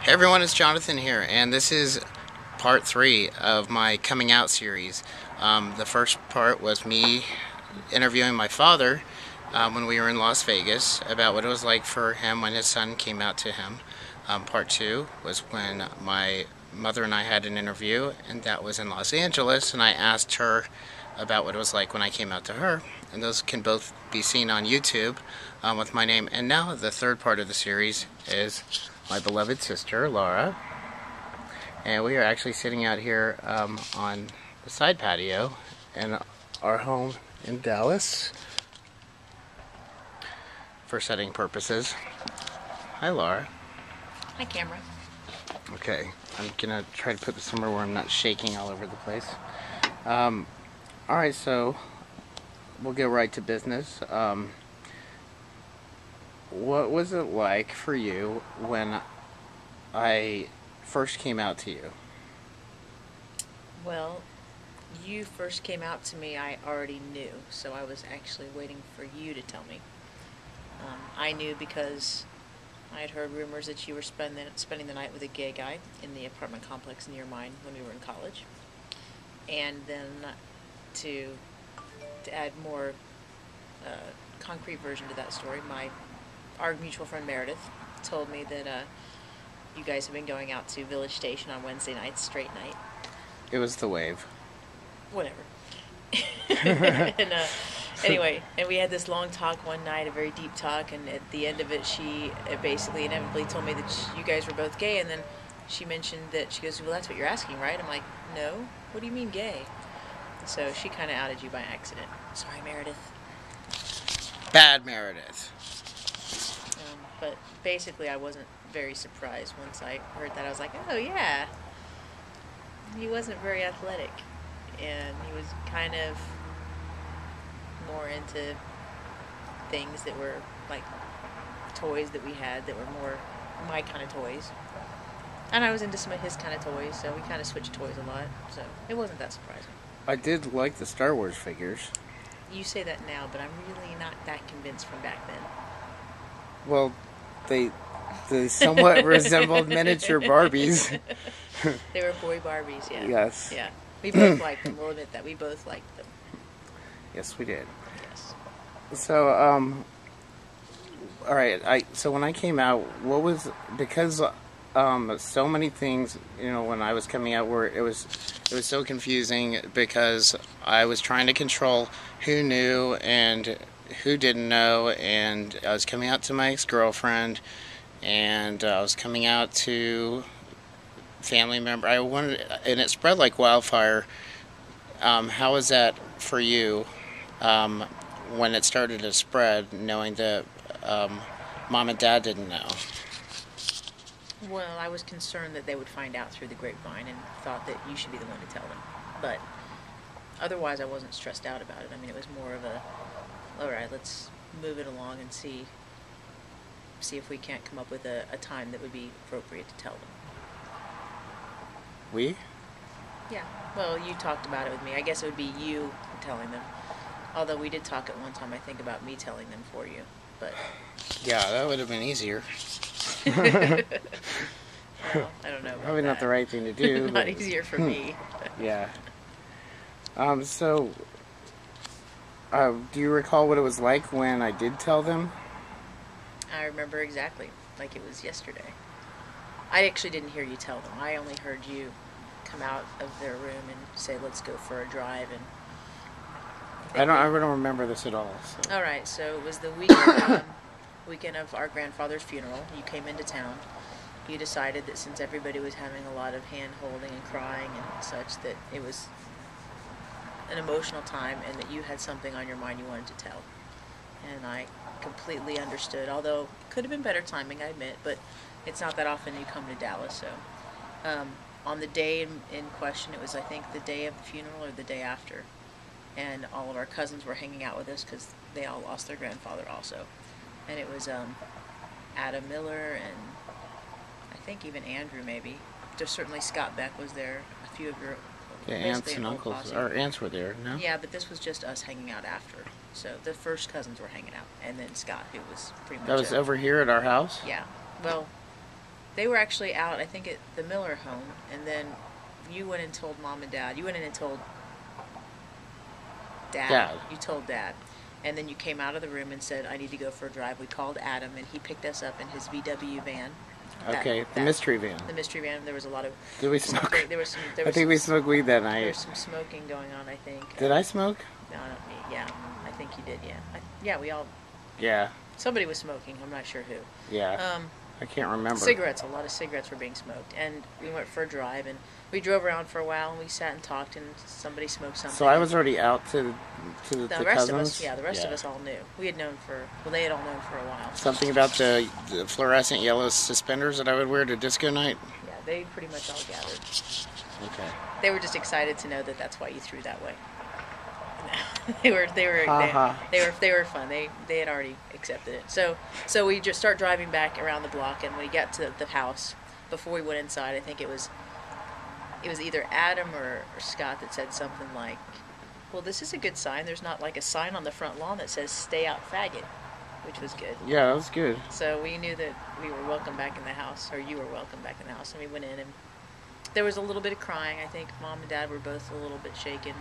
Hey everyone, it's Jonathan here, and this is part 3 of my coming out series. The first part was me interviewing my father when we were in Las Vegas about what it was like for him when his son came out to him. Part 2 was when my mother and I had an interview, and that was in Los Angeles, and I asked her about what it was like when I came out to her. And those can both be seen on YouTube with my name. And now the third part of the series is my beloved sister, Laura. And we are actually sitting out here on the side patio in our home in Dallas for setting purposes. Hi, Laura. Hi, camera. Okay, I'm gonna try to put this somewhere where I'm not shaking all over the place. Alright, so we'll get right to business. What was it like for you when I first came out to you? Well, you first came out to me, I already knew, so I was actually waiting for you to tell me. I knew because I had heard rumors that you were spending the night with a gay guy in the apartment complex near mine when we were in college. And then to add more concrete version to that story, our mutual friend Meredith told me that you guys have been going out to Village Station on Wednesday nights, straight night. It was the wave. Whatever. And anyway, and we had this long talk one night, a very deep talk, and at the end of it, she basically inevitably told me that you guys were both gay, and then she mentioned that, she goes, well, that's what you're asking, right? I'm like, no, what do you mean gay? So she kind of outed you by accident. Sorry, Meredith. Bad Meredith. But basically, I wasn't very surprised once I heard that. I was like, oh yeah. He wasn't very athletic, and he was kind of more into things that were like toys that we had that were more my kind of toys. And I was into some of his kind of toys, so we kind of switched toys a lot, so it wasn't that surprising. I did like the Star Wars figures. You say that now, but I'm really not that convinced from back then. Well, they somewhat resembled miniature Barbies. They were boy Barbies, yeah. Yes. Yeah. We both liked them. We'll admit that. We both liked them. Yes, we did. Yes. So, all right. So when I came out, because so many things, when I was coming out, it was so confusing because I was trying to control who knew and who didn't know, and I was coming out to my ex-girlfriend, and I was coming out to family member. And it spread like wildfire. How was that for you when it started to spread, knowing that mom and dad didn't know? Well, I was concerned that they would find out through the grapevine and thought that you should be the one to tell them. But otherwise, I wasn't stressed out about it. I mean, it was more of a, all right, let's move it along and see if we can't come up with a time that would be appropriate to tell them. We? Yeah. Well, you talked about it with me. I guess it would be you telling them. Although we did talk at one time, I think, about me telling them for you. But yeah, that would have been easier. Well, I don't know about Probably not the right thing to do. Not easier for me. Yeah. So, do you recall what it was like when I did tell them? I remember exactly, like it was yesterday. I actually didn't hear you tell them. I only heard you come out of their room and say, let's go for a drive. And I don't remember this at all. So. All right, so it was the weekend of our grandfather's funeral. You came into town. You decided that since everybody was having a lot of hand-holding and crying and such, that it was an emotional time and that you had something on your mind you wanted to tell. And I completely understood, although it could have been better timing, I admit, but it's not that often you come to Dallas. So on the day in question, it was, I think, the day of the funeral or the day after. And all of our cousins were hanging out with us because they all lost their grandfather also. And it was Adam Miller and I think even Andrew maybe. There's certainly Scott Beck was there. A few of your aunts and uncles. Our aunts were there, no? Yeah, but this was just us hanging out after. So the first cousins were hanging out, and then Scott, who was pretty much... That was over here at our house? Yeah. Well, They were actually out, I think, at the Miller home, and then you went and told Mom and Dad. You went in and told Dad. Dad. You told Dad. And then you came out of the room and said, I need to go for a drive. We called Adam, and he picked us up in his VW van. Okay, the mystery van. The mystery van. There was a lot of... Did we smoke? There was some... I think we smoked weed that night. There was some smoking going on, I think. Did I smoke? No, not me. Yeah, I think you did, yeah. Yeah, we all... Yeah. Somebody was smoking. I'm not sure who. Yeah. I can't remember. Cigarettes. A lot of cigarettes were being smoked. And we went for a drive, and we drove around for a while, and we sat and talked, and somebody smoked something. So I was already out to the the rest cousins? of us, the rest of us all knew. We had known for, well, they had all known for a while. Something about the fluorescent yellow suspenders that I would wear to disco night? Yeah, they pretty much all gathered. Okay. They were just excited to know that that's why you threw that way. They were fun. They had already accepted it. So we just start driving back around the block, and when we got to the house, before we went inside, I think it was either Adam or Scott that said something like, well, this is a good sign. There's not like a sign on the front lawn that says "Stay out, faggot," which was good. Yeah, that was good. So we knew that we were welcome back in the house, or you were welcome back in the house, and we went in, and there was a little bit of crying. I think Mom and Dad were both a little bit shaken.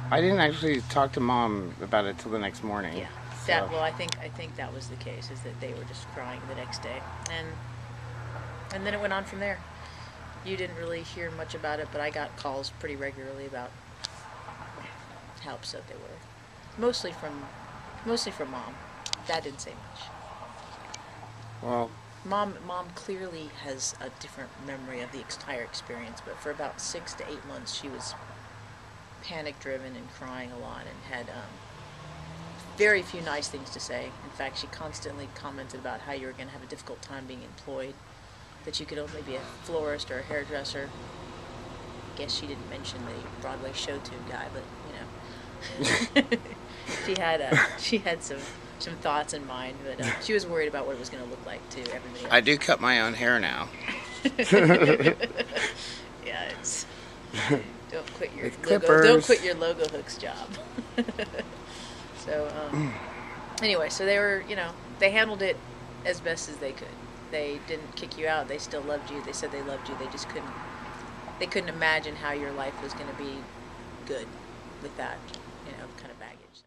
I didn't actually talk to Mom about it till the next morning. Yeah. So. Well, I think that was the case, is that they were just crying the next day, and then it went on from there. You didn't really hear much about it, but I got calls pretty regularly about how upset they were. Mostly from Mom. Dad didn't say much. Well, Mom clearly has a different memory of the entire experience, but for about 6 to 8 months she was panic-driven and crying a lot, and had very few nice things to say. In fact, she constantly commented about how you were going to have a difficult time being employed, that you could only be a florist or a hairdresser. Guess she didn't mention the Broadway show tune guy, but you know, she had some thoughts in mind, but she was worried about what it was going to look like to everybody else. I do cut my own hair now. Yeah, it's don't quit your logo hooks job. So anyway, so they were, they handled it as best as they could. They didn't kick you out. They still loved you. They said they loved you. They just couldn't imagine how your life was going to be good with that, kind of baggage.